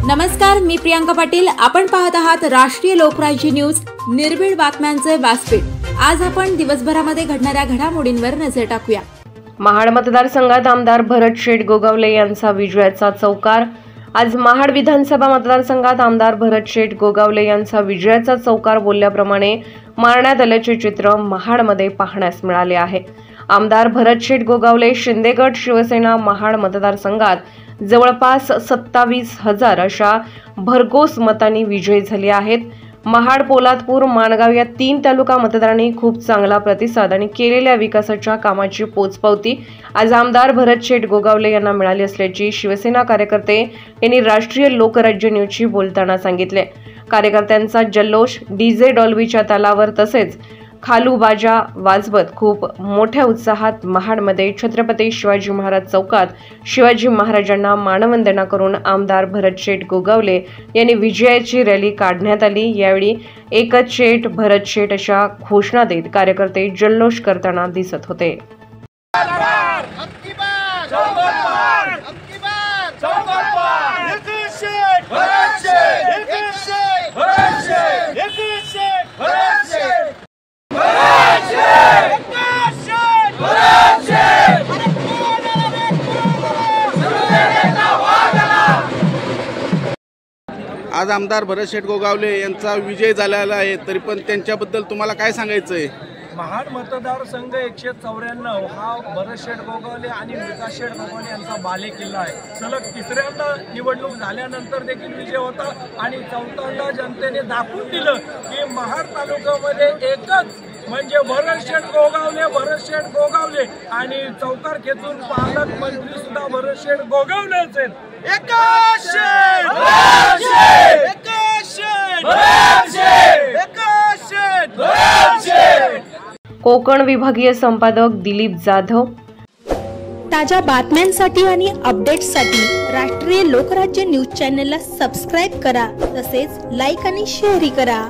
नमस्कार, मी प्रियांका पाटील। आपण पाहत आहात राष्ट्रीय लोकराज्य न्यूज, निर्भीड बातम्यांचे व्यासपीठ। आज आपण दिवसभरामध्ये घडणाऱ्या घडामोडींवर नजर टाकूया। महाड मतदारसंघात आमदार भरत शेठ गोगावले यांचा विजयाचा चौकार। आज महाड विधानसभा मतदारसंघात आमदार भरत शेठ गोगावले यांचा विजयाचा चौकार बोलल्याप्रमाणे मारण्यात आल्याचे चित्र महाडमध्ये पाहण्यास मिळाले आहे। आमदार भरत शेठ गोगावले शिंदेगड शिवसेना महाड मतदारसंघात जवळपास 27,000 अशा भरघोस मतांनी विजयी झाले आहेत। महाड, पोलादपूर, माणगाव या 3 तालुका मतदारांनी खूप चांगला प्रतिसाद आणि केलेल्या विकासाच्या कामाची पोचपावती आज आमदार भरत शेठ गोगावले यांना मिळाली असल्याची शिवसेना कार्यकर्ते यांनी राष्ट्रीय लोकराज्य न्यूजशी बोलताना सांगितले। कार्यकर्त्यांचा जल्लोष डीजे डॉल्बीच्या तालावर तसेच खालू बाजा वाजवत खूप मोठ्या उत्साहात महाडमध्ये छत्रपती शिवाजी महाराज चौकात शिवाजी महाराजांना मानवंदना करून आमदार भरत शेठ गोगावले यांनी विजयाची रॅली काढण्यात आली। यावेळी एकच शेठ, भरत शेठ अशा घोषणा देत कार्यकर्ते जल्लोष करताना दिसत होते। आज आमदार भरत शेठ गोगावले यांचा विजय झालेला आहे, तरी पण त्यांच्याबद्दल तुम्हाला काय सांगायचं आहे? महाड मतदारसंघ 194 हा भरत शेठ गोगावले आणि विकास शेठ गोगावले यांचा बालेकिल्ला आहे। सलग तिसऱ्यांदा निवडणूक झाल्यानंतर देखील विजय होता आणि चौथ्यांदा जनतेने दाखवून दिलं की महाड तालुक्यामध्ये एकच म्हणजे भरत शेठ गोगावले आणि चौकार खेचून पालकमंत्री सुद्धा भरत शेठ गोगावलेच आहेत। कोकण विभागीय संपादक दिलीप जाधव। ताज्या बातम्यांसाठी आणि अपडेट्ससाठी राष्ट्रीय लोकराज्य न्यूज चॅनलला सबस्क्राईब करा, तसेच लाईक आणि शेअर करा।